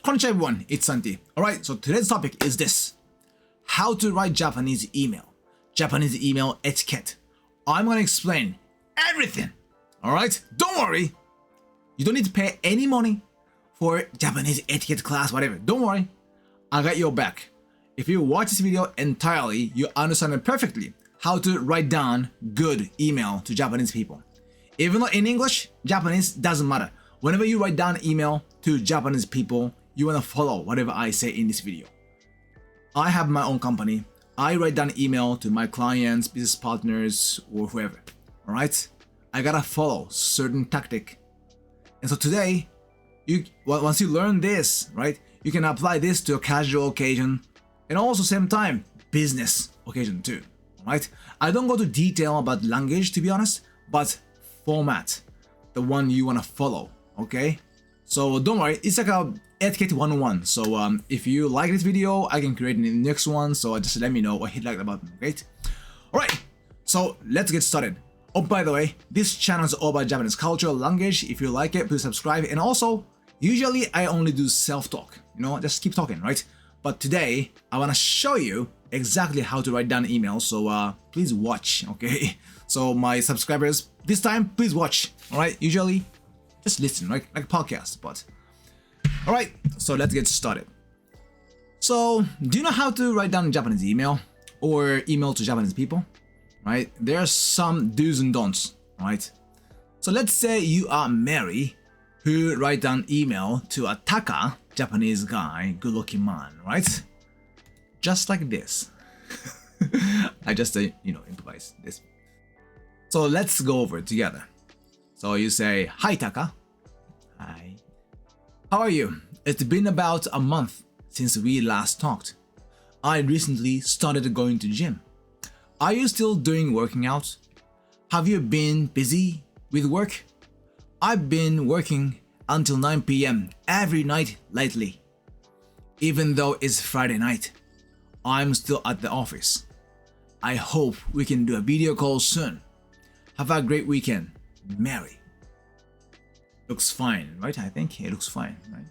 Konnichiwa everyone, it's Santi. Alright, so today's topic is this. How to write Japanese email. Japanese email etiquette. I'm gonna explain everything. Alright? Don't worry. You don't need to pay any money for Japanese etiquette class, whatever. Don't worry. I got your back. If you watch this video entirely, you understand it perfectly how to write down good email to Japanese people. Even though in English, Japanese doesn't matter. Whenever you write down email to Japanese people, you want to follow whatever I say in this video. I have my own company. I write down email to my clients, business partners, or whoever. Alright? I gotta follow certain tactic. And so today, once you learn this, right, you can apply this to a casual occasion and also same time, business occasion too. Alright? I don't go to detail about language to be honest, but format, the one you want to follow. Okay? So don't worry, it's like a etiquette 101. So if you like this video, I can create the next one. So just let me know or hit like the button, okay? Alright, so let's get started. Oh, by the way, this channel is all about Japanese culture, language. If you like it, please subscribe. And also, usually I only do self-talk, you know, just keep talking, right? But today, I want to show you exactly how to write down emails. So please watch, okay? So my subscribers, this time, please watch, alright? Usually, just listen, right? Like a podcast, but... Alright, so let's get started. So, do you know how to write down Japanese email? Or email to Japanese people? Right? There are some do's and don'ts, right? So let's say you are Mary, who write down email to a Taka, Japanese guy, good-looking man, right? Just like this. I just, improvise this. So let's go over it together. So you say, "Hi Taka." Hi. "How are you? It's been about a month since we last talked. I recently started going to gym. Are you still doing working out? Have you been busy with work? I've been working until 9 p.m. every night lately. Even though it's Friday night, I'm still at the office. I hope we can do a video call soon. Have a great weekend, Mary." Looks fine, right? I think it looks fine, right?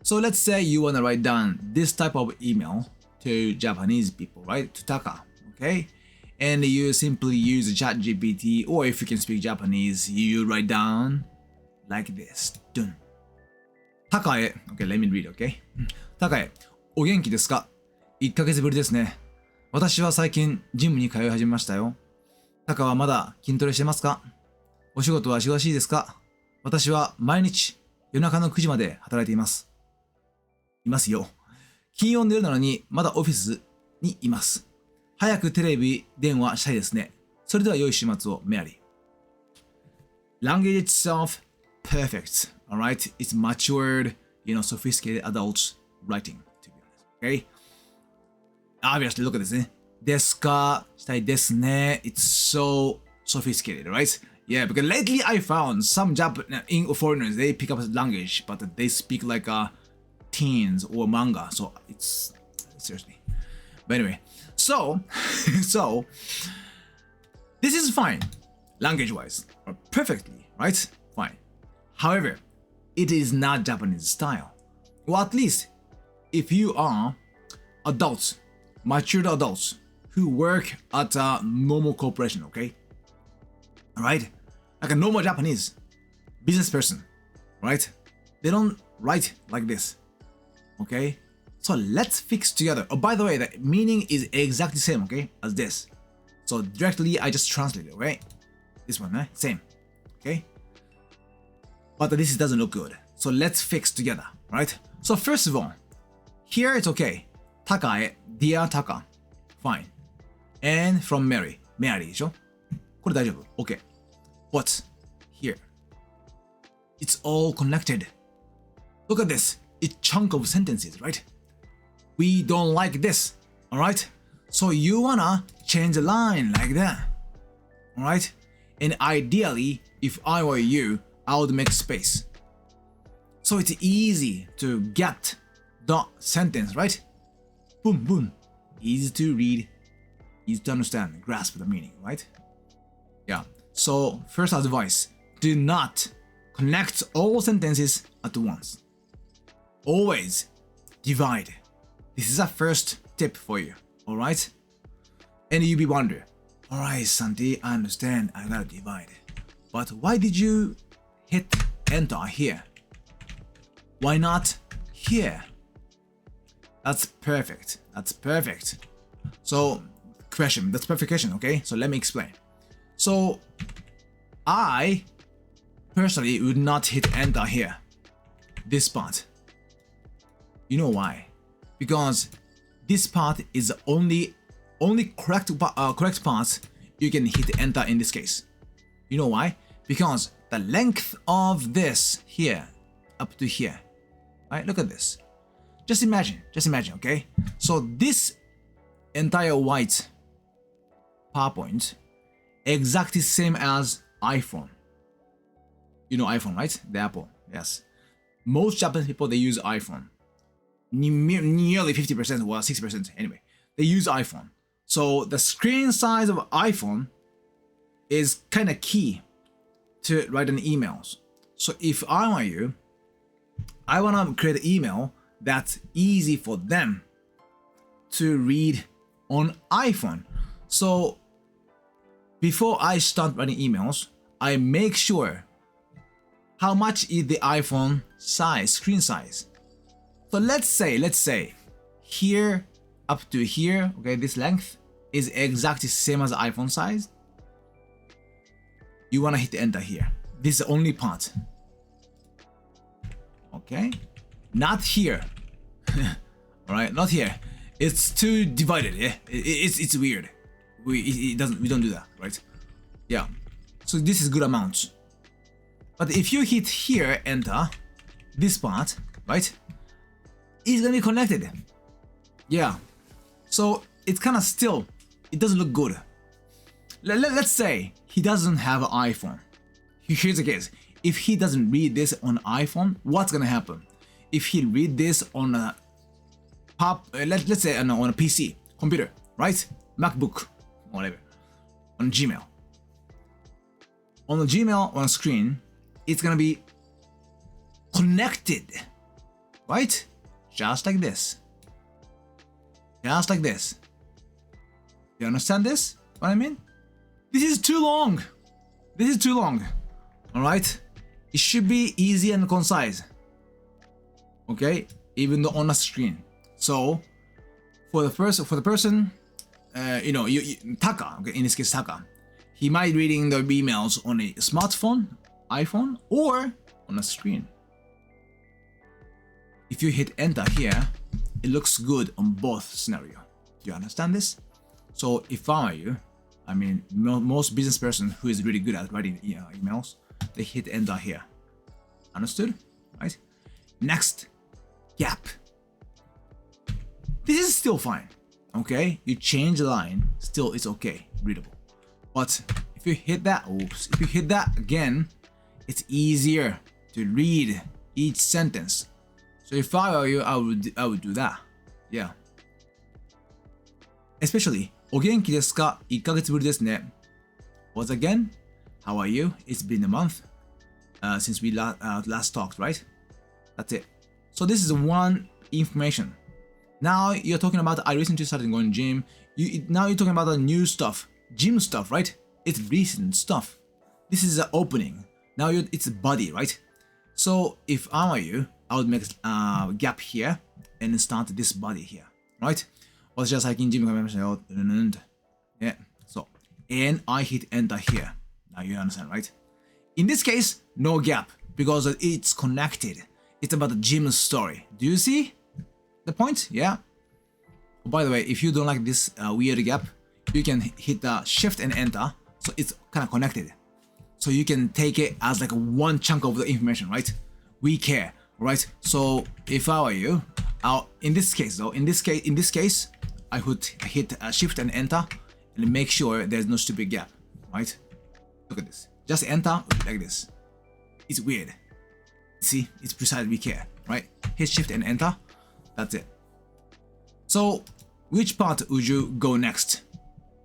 So let's say you want to write down this type of email to Japanese people, right? To Taka, okay? And you simply use ChatGPT, or if you can speak Japanese, you write down like this. Dun. Takaへ. Okay, let me read, okay? Takaへ。お元気ですか ?1 ヶ月ぶりですね。私は最近ジムに通い始めましたよ。タカはまだ筋トレしてますか？お仕事は忙しいですか？私は毎日夜中の9時まで働いています。いますよ。金曜の夜なのにまだオフィスにいます。早くテレビ電話したいですね。それでは良い週末を、メアリー。Language itself, perfect. Alright? It's matured, sophisticated adults writing, to be honest. Okay? Obviously, look at this. ですかしたいですね. It's so sophisticated, right? Yeah, because lately I found some Japanese foreigners, they pick up language, but they speak like teens or manga. So it's seriously. But anyway, so this is fine, language-wise, perfectly, right? Fine. However, it is not Japanese style. Or at least, if you are adults, mature adults who work at a normal corporation, okay? Alright? Like a normal Japanese business person, right? They don't write like this, okay? So let's fix together. Oh, by the way, the meaning is exactly the same, okay, as this. So directly, I just translate it, okay? This one, same, okay? But this doesn't look good. So let's fix together, right? So first of all, here it's okay. Taka, dear Taka, fine. And from Mary, Mary でしょ? これ大丈夫? Okay. But here, it's all connected. Look at this. It's chunk of sentences, right? We don't like this, alright? So you wanna change the line like that, alright? And ideally, if I were you, I would make space. So it's easy to get the sentence, right? Boom, boom. Easy to read, easy to understand, grasp the meaning, right? Yeah. So first advice, do not connect all sentences at once. always divide. This is a first tip for you, alright? And you be wondering, alright Santi, I understand, I gotta divide. But why did you hit enter here? Why not here? That's perfect. That's perfect. So, question. That's perfect question, okay? So let me explain. So, I personally would not hit enter here. This part. You know why? Because this part is the only correct part you can hit enter in this case. You know why? Because the length of this here up to here. Right? Look at this. Just imagine, okay? So this entire white PowerPoint exactly same as iPhone. You know iPhone, right? The Apple, yes. Most Japanese people, they use iPhone. Nearly 50%, well 60% anyway. They use iPhone. So the screen size of iPhone is kind of key to write an emails. So if I were you, I want to create an email that's easy for them to read on iPhone. So before I start writing emails, I make sure how much is the iPhone size, screen size. So let's say here up to here, okay, this length is exactly same as the iPhone size. You want to hit enter here. This is the only part. Okay, not here. All right, not here. It's too divided. Yeah, it's weird. We don't do that, right? Yeah. So this is good amount. But if you hit here enter, this part, right, it's gonna be connected. Yeah. So it's kind of still. It doesn't look good. Let's say he doesn't have an iPhone. Here's the case. If he doesn't read this on iPhone, what's gonna happen? If he read this on a let's say on a PC, computer, right? MacBook, whatever, on Gmail. On the Gmail on screen, it's gonna be connected, right? Just like this. Just like this. You understand this? What I mean? This is too long. This is too long. All right. It should be easy and concise. Okay, even though on a screen. So, for the person, Taka. Okay, in this case, Taka. He might reading the emails on a smartphone, iPhone, or on a screen. If you hit enter here, it looks good on both scenario. Do you understand this? So if I were you, I mean, most business person who is really good at writing emails, they hit enter here. Understood? Right? Next, gap. This is still fine. Okay? You change the line, still it's okay, readable. But if you hit that, if you hit that again, it's easier to read each sentence. So if I were you, I would do that. Yeah. Especially, お元気ですか? 1ヶ月ぶりですね. Once again, how are you? It's been a month since we last talked, right? That's it. So this is one information. Now you're talking about I recently started going gym. Now you're talking about the new stuff, gym stuff, right? It's recent stuff. This is the opening. Now it's body, right? So if I were you, I would make a gap here and start this body here, right? 私は最近ジムがめましたよ。Yeah. So, and I hit enter here. Now you understand, right? In this case, no gap because it's connected. It's about the gym story. Do you see the point? Yeah. Oh, by the way, if you don't like this weird gap, you can hit the shift and enter. So it's kind of connected. So you can take it as like one chunk of the information, right? We care, right? So if I were you, in this case, I would hit shift and enter and make sure there's no stupid gap, right? Look at this. Just enter like this. It's weird. See, it's precise. We care, right? Hit shift and enter. That's it. So, which part would you go next?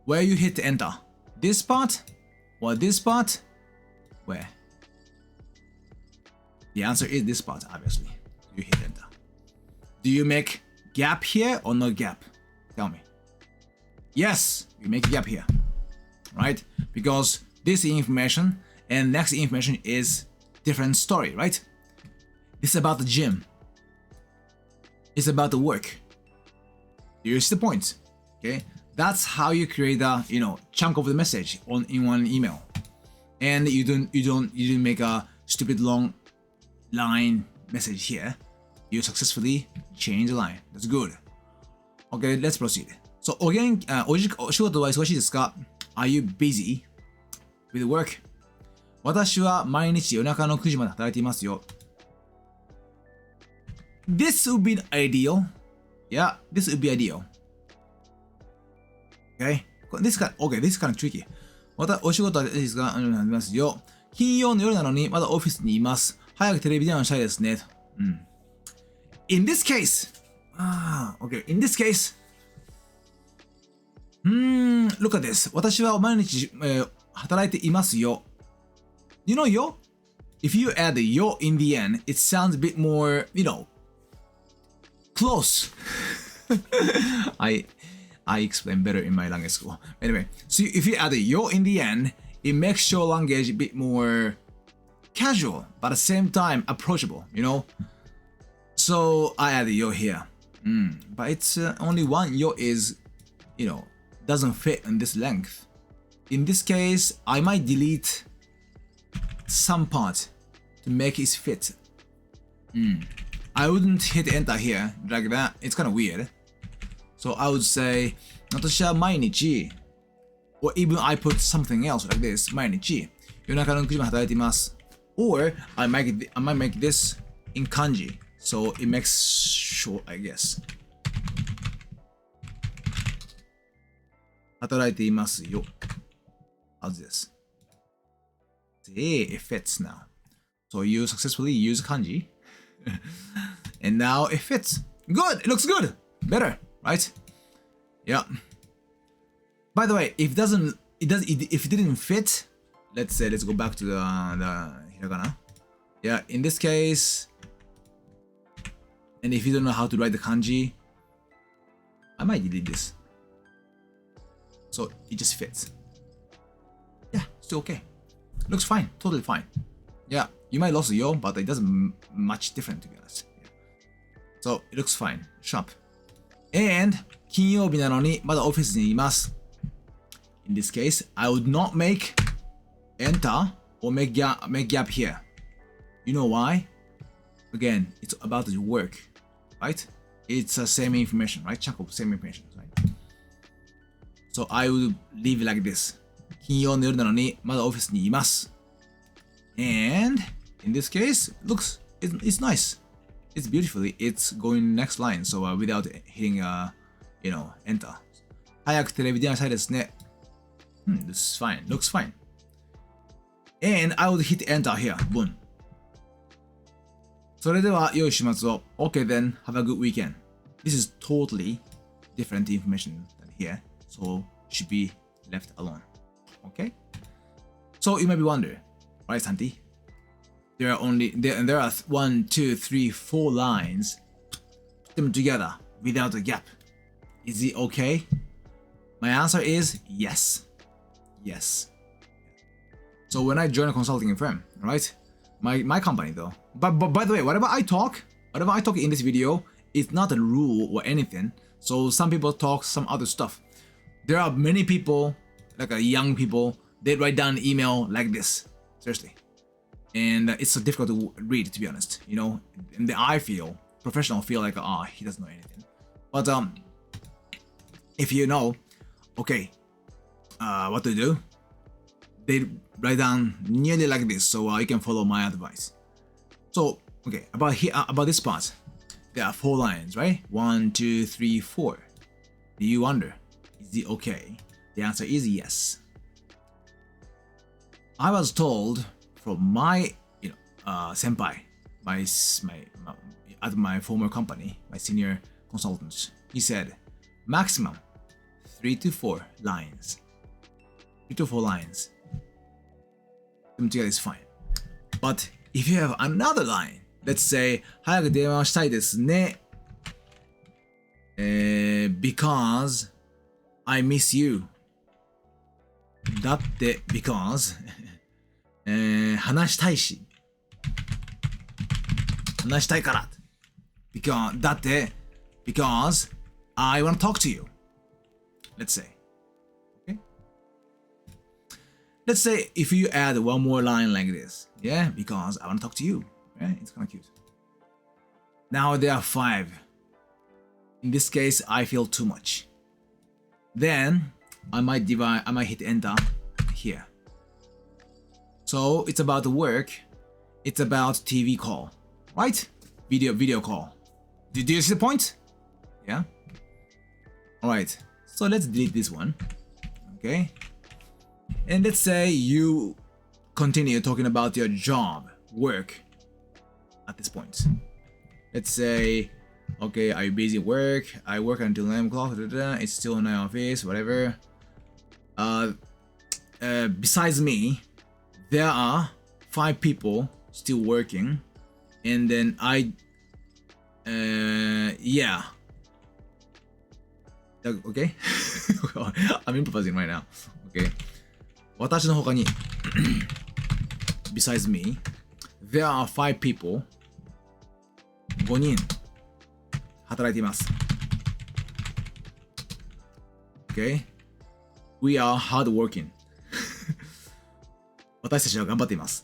Where you hit enter? This part or this part? Where? The answer is this part, obviously. You hit enter. Do you make gap here or no gap? Tell me. Yes, you make a gap here, right? Because this information and next information is different story, right? It's about the gym. It's about the work. Here's the point. Okay, that's how you create a chunk of the message in one email, and you didn't make a stupid long line message here. You successfully change the line. That's good. Okay, let's proceed. So again, お仕事は忙しいですか? Are you busy with work? 私は毎日夜中の9時まで働いていますよ。This would be ideal. Yeah, this would be ideal. Okay, this is kind of tricky. お仕事はですが、ありますよ。金曜の夜なのにまだオフィスにいます。早くテレビ電話したいですね。In this case, okay, in this case, look at this. 私は毎日、働いていますよ。You know yo? If you add the yo in the end, it sounds a bit more, close. I explain better in my language school. Anyway, so if you add the yo in the end, it makes your language a bit more casual, but at the same time approachable, So I add the yo here. But it's only one yo is, doesn't fit in this length. In this case, I might delete some part to make it fit. I wouldn't hit enter here like that. It's kind of weird. So I would say, 私は毎日 or even I put something else like this, 毎日夜中の9時まで働いています or I might make this in kanji, so it makes short, I guess. 働いていますよ How's this? See, it fits now. So you successfully use kanji and now it fits. Good, it looks good, better, right? Yeah. By the way, if it didn't fit, let's go back to the hiragana. Yeah, in this case, and if you don't know how to write the kanji, I might delete this. So it just fits. Yeah, still okay. Looks fine, totally fine. Yeah, you might lose the yo, but it doesn't much different to be honest. Yeah. So it looks fine, sharp. And 金曜日なのにまだオフィスにいます。In this case, I would not make enter or make gap here. You know why? Again, it's about the work, right? It's the same information, right? Chunk of same information, right? So I would leave it like this. 金曜の夜なのにまだオフィスにいます。And in this case, it's nice. It's beautifully. It's going next line, so without hitting enter. 早くテレビ電話したいですね。This is fine. Looks fine. And I would hit enter here. Boom. それでは良い週末を。Okay then, have a good weekend. This is totally different information than here, so should be left alone. Okay? So you might be wondering, right, Santi? There are 1, 2, 3, 4 lines. Put them together without a gap. Is it okay? My answer is yes. Yes. So when I join a consulting firm, right? My company though. But by the way, whatever I talk in this video, it's not a rule or anything. So some people talk some other stuff. There are many people, like young people, they write down an email like this. Seriously. And it's so difficult to read, to be honest. And professional feel like, he doesn't know anything. But if you know, okay, what to do, they write down nearly like this, so you can follow my advice. So, okay, about this part, there are 4 lines, right? 1, 2, 3, 4. Do you wonder, is it okay? The answer is yes. I was told from my, senpai, at my former company, my senior consultant, he said, maximum 3 to 4 lines. 3 to 4 lines. Them together is fine. But if you have another line, let's say, 早く電話したいですね. because I miss you. だって because 話したいし話したいから because だって because I want to talk to you. Let's say. Okay? Let's say if you add one more line like this. Yeah, because I want to talk to you. Right? It's kind of cute. Now there are 5. In this case, I feel too much. Then I might hit enter here. So it's about work. It's about TV call, right? Video call. Do you see the point? Yeah. All right. So let's delete this one. Okay. And let's say you continue talking about your job, work at this point. Let's say, okay, are you busy at work? I work until 9 o'clock. It's still in my office, whatever. Besides me, there are 5 people still working. And then yeah. Okay? I'm improvising right now. Okay. 私の他に besides me, there are 5 people. 5人働いています。Okay? We are hardworking. 私たちは頑張っています。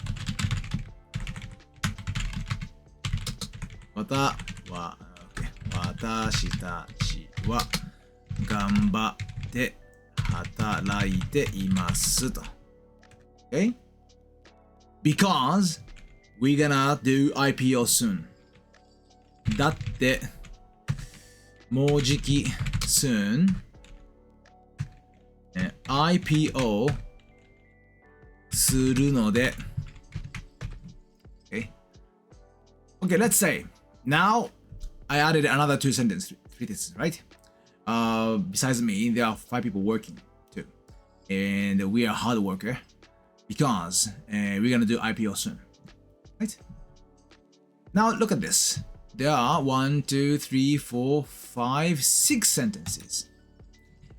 私たちは頑張って働いていますと。Okay? Because we're gonna do IPO soon. だってもうじき soon IPO するので Okay? Okay, let's say now I added another 2 sentences, 3 sentences, right? Besides me, there are 5 people working too. And we are hard worker because we're gonna do IPO soon. Right? Now look at this. There are 1, 2, 3, 4, 5, 6 sentences.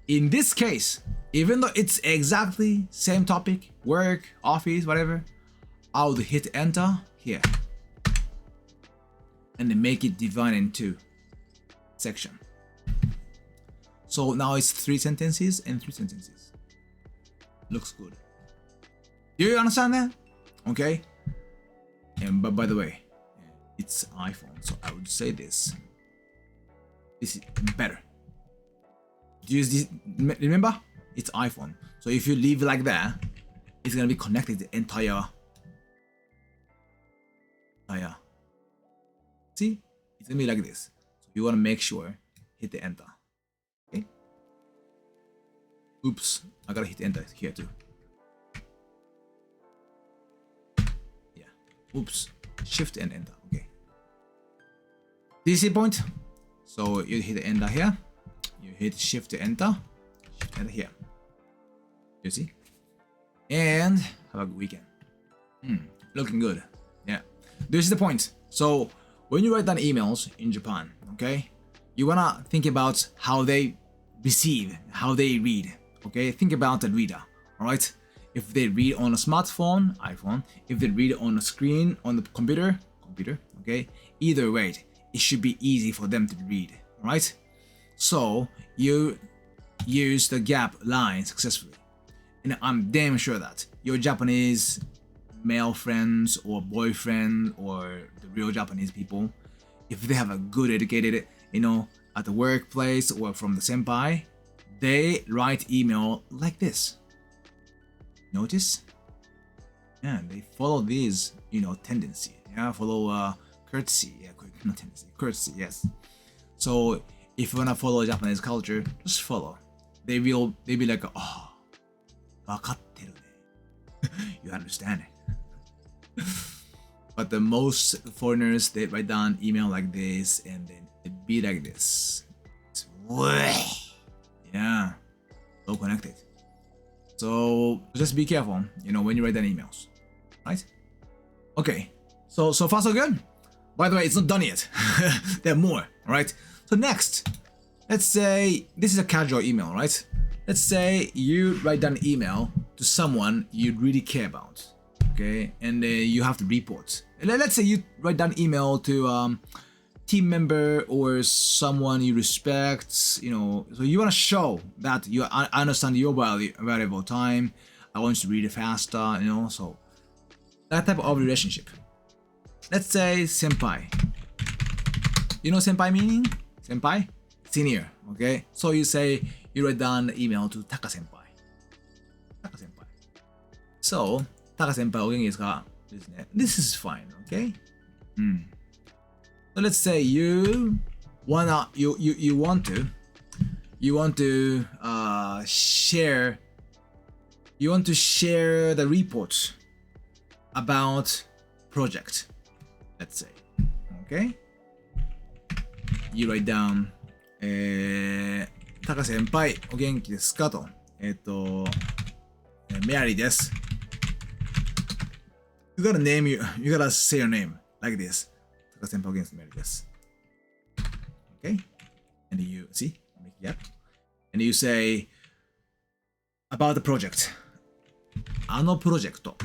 In this case, even though it's exactly same topic, work, office, whatever, I would hit enter here. And then make it divide into section. So now it's 3 sentences and 3 sentences. Looks good. Do you understand that? Okay. And but by the way, it's iPhone, so I would say this. This is better. Use this. Remember, it's iPhone. So if you leave like that, it's gonna be connected the entire. See, it's gonna be like this. So you wanna make sure hit the enter. Okay. Oops, I gotta hit enter here too. Yeah. Oops. Shift and enter. Okay. Do you see the point? So you hit enter here. You hit shift to enter. Shift enter here. You see? And have a good weekend. Looking good. Yeah. Do you see the point? So when you write down emails in Japan, okay, you wanna think about how they receive, how they read. Okay, think about the reader. All right. If they read on a smartphone, iPhone, if they read on a screen, on the computer, okay? Either way, it should be easy for them to read, right? So you use the gap line successfully. And I'm damn sure that your Japanese male friends or boyfriend or the real Japanese people, if they have a good educated, at the workplace or from the senpai, they write email like this. Notice? Yeah, they follow these, tendency. Yeah, follow courtesy. Yeah, not tendency, courtesy. Yes. So if you wanna follow Japanese culture, just follow. They be like, oh, わかってるね. You understand it. But the most foreigners, they write down email like this, and then it be like this. It's yeah, so connected. So just be careful, when you write down emails, right? Okay, so far so good. By the way, it's not done yet. There are more, all right? So next, let's say this is a casual email, right? Let's say you write down an email to someone you really care about, okay? And you have to report. Let's say you write down an email to team member or someone you respect, you know, so you want to show that I understand your valuable time. I want you to read it faster, you know, so that type of relationship. Let's say senpai. You know senpai meaning? Senpai? Senior, okay? So you say, you write down an email to Taka senpai. Taka senpai. So, Taka senpai お元気ですか? This is fine, okay? So let's say you want to share the report about project, let's say, okay? You write down タカ先輩お元気ですかとメアリーです You gotta say your name like this タカ先輩お元気ですメアリーです Okay? And you see? Make it up. And you say about the project あのプロジェクト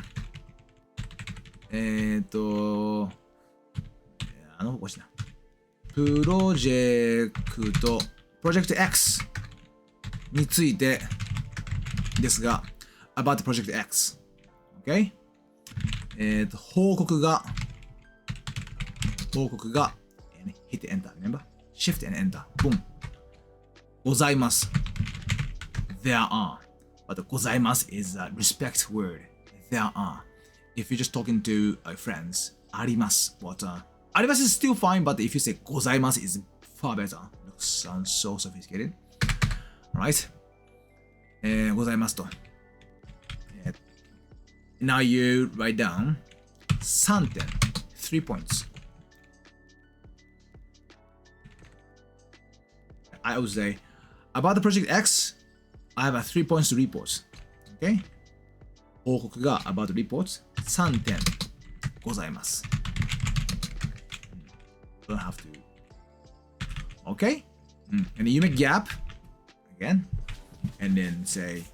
おかしいなプロジェクト Project X についてですが about the Project X OK? 報告が hit enter remember? Shift and enter boom ございます There are but ございます is a respect word There are If you're just talking to friends あります but あります is still fine but if you say ございます is far better Sounds so sophisticated. Alright. ございますと。Now you write down 3点 3 points. I would say about the project X, I have a 3 points to report. Okay? 報告が about the reports 3点ございます。Don't have to. Okay? And you make gap again, and then say,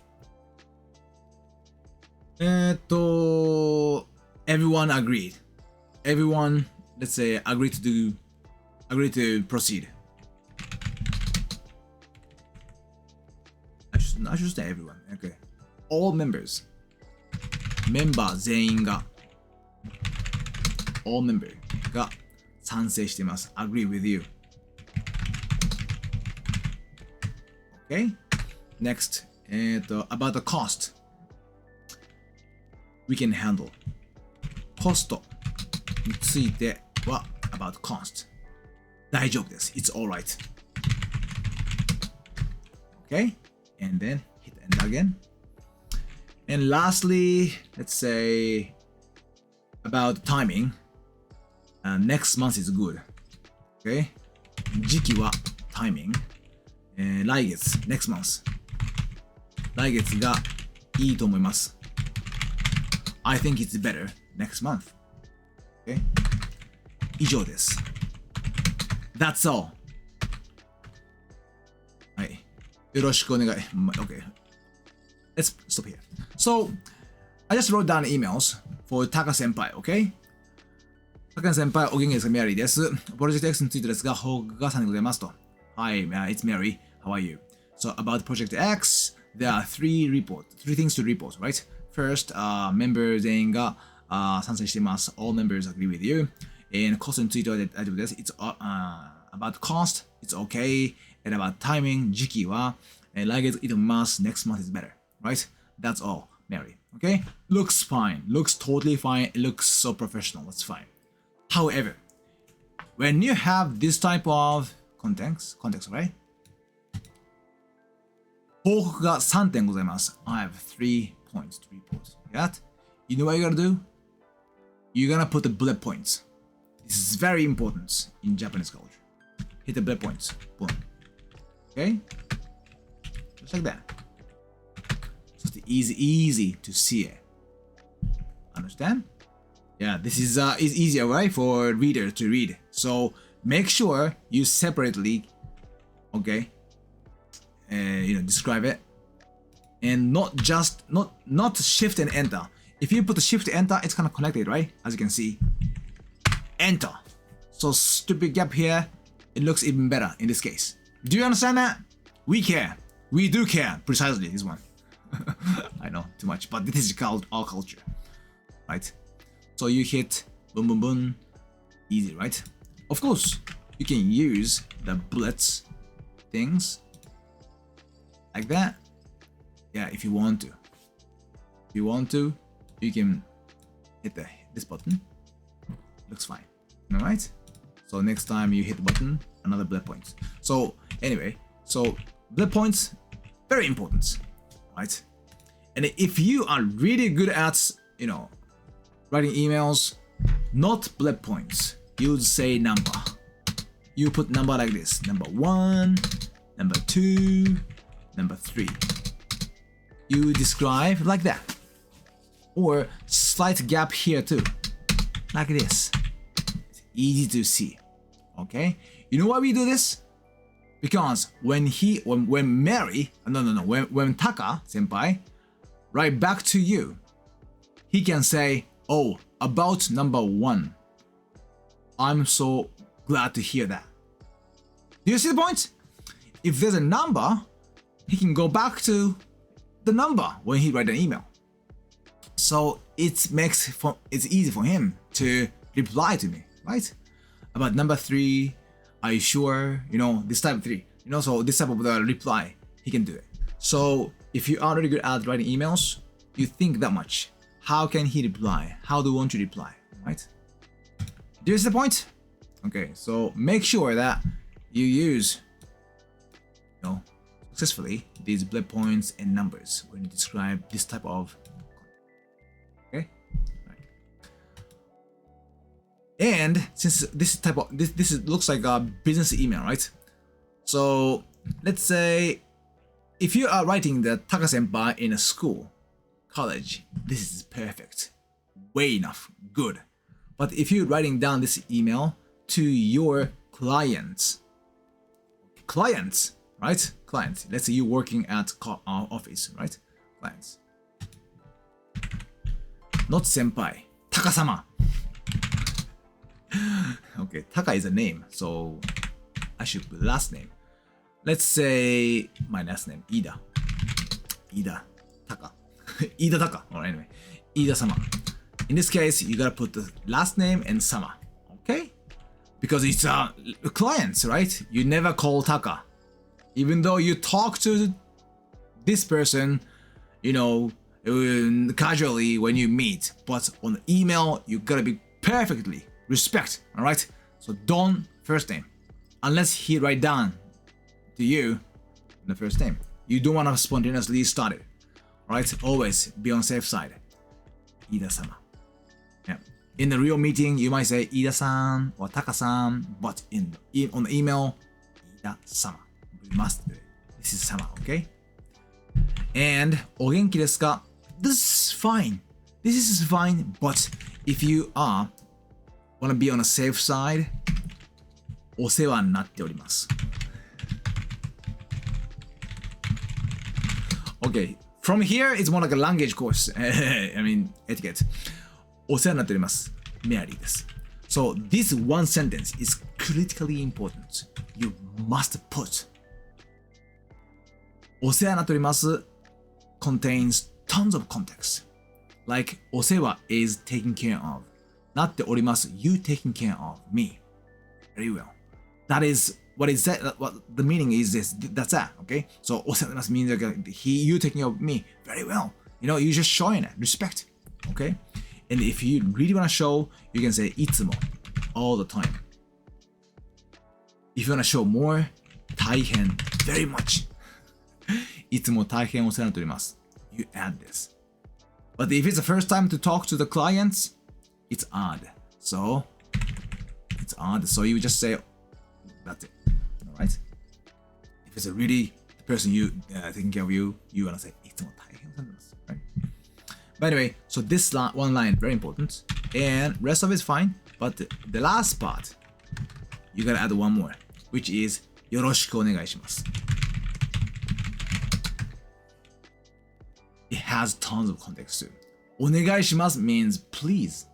everyone agreed. Everyone, let's say, agreed to proceed. I should say everyone. Okay. All members. Member 全員が all member が賛成しています。agree with you. Okay. Next, about the cost. We can handle. コストについては about cost. 大丈夫です。It's alright. Okay. And then hit enter again. And lastly, let's say about timing. Next month is good. Okay. 時期は timing. 来月 next month 来月がいいと思います I think it's better next month okay 以上です That's all はいよろしくお願い Okay Let's stop here So I just wrote down emails for Taka senpai okay タカ先輩お元気ですかメアリーですプロジェクト X についてですが報告が3でございますと Hi, it's Mary. How are you? So about Project X, there are three things to report, right? First, member 全員が賛成しています。All members agree with you. And cost については大丈夫です。It's about cost, it's okay. And about timing, 時期は来月いいと思います。Next month is better, right? That's all, Mary. Okay? Looks fine. Looks totally fine. It looks so professional. That's fine. However, when you have this type of context, right? 報告が3点ございます。I have 3 points to report. Yet, you know what you're gonna do? You're gonna put the bullet points. This is very important in Japanese culture. Hit the bullet points. Boom. Okay? Just like that. Just easy to see it. Understand? Yeah, this is easier, right, for reader to read. So make sure you separately, okay, describe it, and not shift and enter. If you put the shift enter, it's kind of connected, right? As you can see, enter. So stupid gap here, it looks even better in this case. Do you understand that? We care. We do care. Precisely this one. I know too much, but this is called our culture, right? So you hit boom boom boom, easy, right? Of course, you can use the bullets things like that. Yeah, if you want to. If you want to, you can hit this button. Looks fine. Alright? So next time you hit the button, another bullet points. So anyway, so bullet points, very important. Right? And if you are really good at, writing emails, not bullet points, you would say number. You put number like this. Number 1, number 2, number 3. You describe like that. Or slight gap here too. Like this. It's easy to see. Okay? You know why we do this? Because when Taka senpai write back to you, he can say, oh, about number 1. I'm so glad to hear that. Do you see the point? If there's a number, he can go back to the number when he write an email. So it's easy for him to reply to me, right? About number 3, are you sure? This type of 3. So this type of the reply, he can do it. So if you are really good at writing emails, you think that much. How can he reply? How do you want to reply, right? Do you see the point? Okay, so make sure that you use, successfully these bullet points and numbers when you describe this type of content. Okay, right. And since this looks like a business email, right? So let's say if you are writing the Taka senpai in a school, college, this is perfect, way enough, good. But if you're writing down this email to your clients, right? Clients. Let's say you're working at office, right? Clients. Not senpai. Taka-sama. Okay, Taka is a name, so I should put last name. Let's say my last name, Ida. Ida Taka. Ida Taka. Alright, anyway. Ida-sama. In this case, you gotta put the last name and sama. Okay? Because it's clients, right? You never call Taka. Even though you talk to this person, casually when you meet. But on email, you gotta be perfectly respect, alright? So don't first name. Unless he write down to you the first name. You don't wanna spontaneously start it. Alright? Always be on safe side. Ida-sama. Yeah. In the real meeting, you might say Ida-san or Taka-san, but on the email, Ida-sama. We must do it. This is sama, okay? And お元気ですか? This is fine. This is fine, but if you wanna be on a safe side, お世話になっております. Okay, from here it's more like a language course. I mean, etiquette. お世話になっております. Mary です. So this one sentence is critically important. You must put お世話になっております contains tons of context. Like お世話 is taken care of. なっております you taking care of me. Very well. That is what is that? What the meaning is this? That's that. Okay. So お世話になっております means like you taking care of me. Very well. You're just showing it respect. Okay. And if you really want to show, you can say いつも all the time. If you want to show more, 大変 very much. いつも大変お世話になっております You add this. But if it's the first time to talk to the clients, it's odd. So it's odd. So you just say, that's it. Alright? If it's a really the person you taking care of you wanna say いつも大変お世話になっております Right? But anyway, so this one line very important. And rest of it is fine. But the last part, you gotta add one more, which is よろしくお願いします has tons of context too. お願いします means please.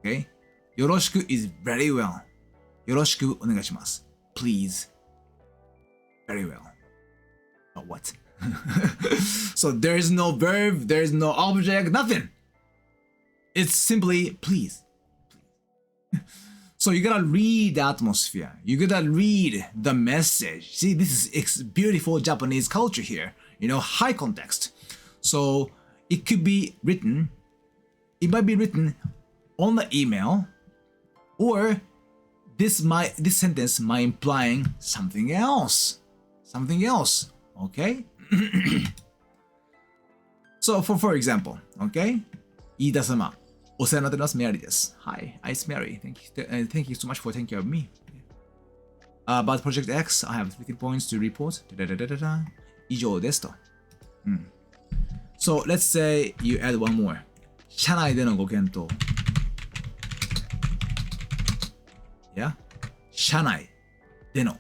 Okay? よろしく is very well. よろしくお願いします please. Very well. But what? So there's no verb, there's no object, nothing. It's simply please. So you gotta read the atmosphere. You gotta read the message. See, this is beautiful Japanese culture here. You know, high context. So it could be written, it might be written on the email, or this sentence might implying something else. Something else. Okay? So for example, okay? 飯田様、お世話になっております。メアリーです。Hi, it's Mary. Thank you so much for taking care of me. About Project X, I have 13 points to report. 以上ですと。So let's say you add one more. 社内でのご検討。Yeah? 社内での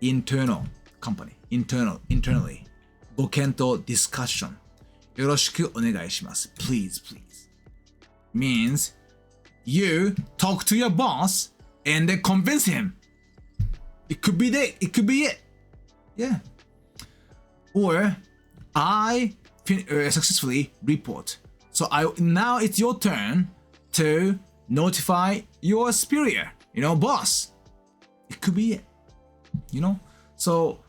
internal company, internally ご検討 discussion よろしくお願いします please means you talk to your boss and then convince him. It could be it. Yeah. Or I successfully report. So now it's your turn to notify your superior, boss. It could be it. So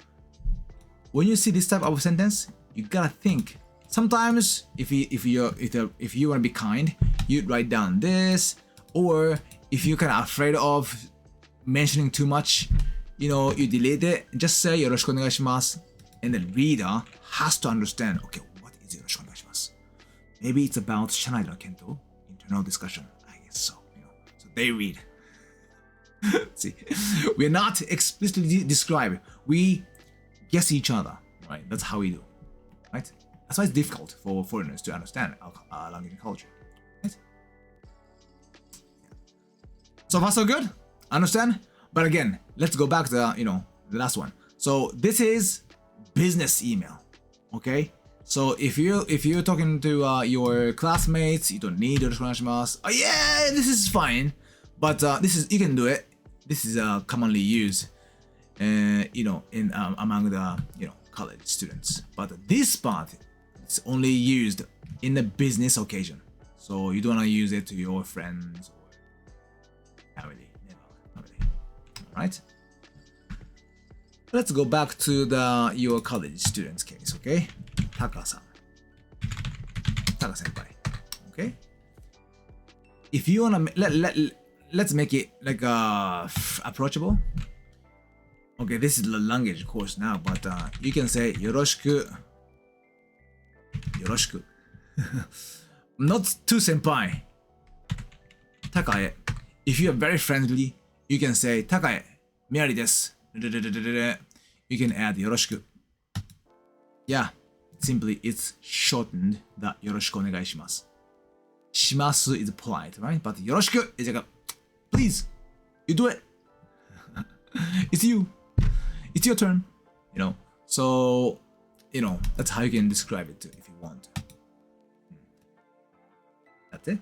when you see this type of sentence, you gotta think. Sometimes if you want to be kind, you write down this, or if you're kind of afraid of mentioning too much, you delete it. Just say よろしくお願いします and the reader has to understand, okay, what is よろしくお願いします Maybe it's about 社内の検討 internal discussion. I guess so. So they read. See, we're not explicitly described. We guess each other, right? That's how we do, right? That's why it's difficult for foreigners to understand our language and culture, right? So far, so good. Understand? But again, let's go back to the last one. So this is business email, okay? So if you're talking to your classmates, you don't need よろしくお願いします. Oh yeah, this is fine, but you can do it. This is commonly used, among the college students. But this part is only used in a business occasion. So you don't want to use it to your friends or family. Never. Alright? Let's go back to your college students case, okay? Taka-san. Taka-senpai. Okay? If you wanna let's make it like approachable. Okay, this is the language course now, but you can say よろしく. よろしく. Not too senpai. Takae. If you are very friendly, you can say 高江宮里です. You can add よろしく. Yeah, simply it's shortened the よろしくお願いします. します is polite, right? But よろしく is like please, you do it. It's you. It's your turn. So, that's how you can describe it if you want. That's it.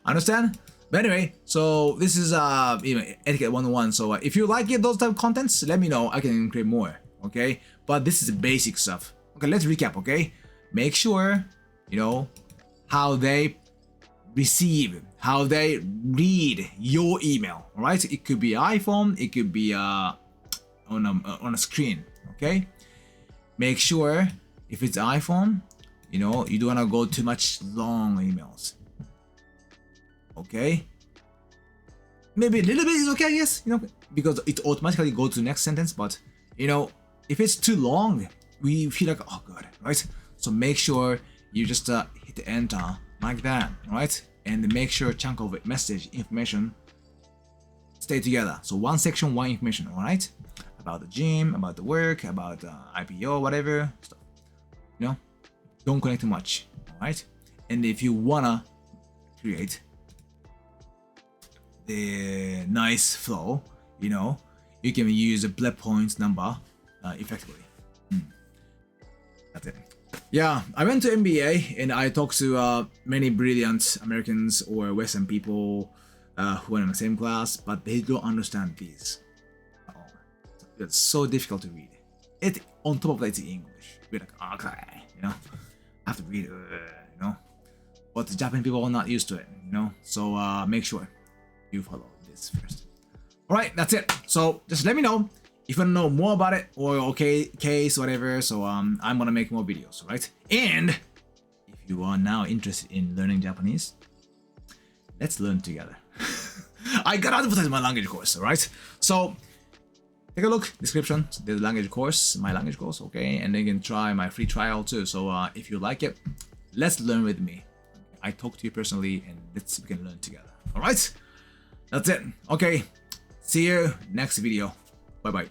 Understand? But anyway, so this is Etiquette 101. So if you like those type of contents, let me know. I can create more. Okay? But this is the basic stuff. Okay, let's recap. Okay? Make sure, how they receive, how they read your email. All right? It could be iPhone. It could be on a screen. Okay? Make sure if it's iPhone, you don't want to go too much long emails. Okay? Maybe a little bit is okay, I guess, because it automatically goes to the next sentence. But, if it's too long, we feel like, oh god, right? So make sure you just hit enter like that, right? And make sure a chunk of message information stay together. So one section, one information, all right? About the gym, about the work, about IPO, whatever stuff. Don't connect too much, all right? And if you wanna create the nice flow, you can use a bullet points number effectively. That's it. Yeah, I went to MBA and I talked to many brilliant Americans or Western people who are in the same class, but they don't understand these at all. It's so difficult to read. It on top of that, it's English. We're like, okay, you know, I have to read, you know. But the Japanese people are not used to it, you know. So make sure you follow this first. All right, that's it. So just let me know if you want to know more about it or case whatever. So I'm gonna make more videos, right? And if you are now interested in learning Japanese, let's learn together. I got advertised my language course, all right? So take a look, description. So there's a language course, my language course, okay? And then you can try my free trial too. So if you like it, let's learn with me. I talk to you personally, and we can learn together. All right? That's it. Okay. See you next video. Bye bye.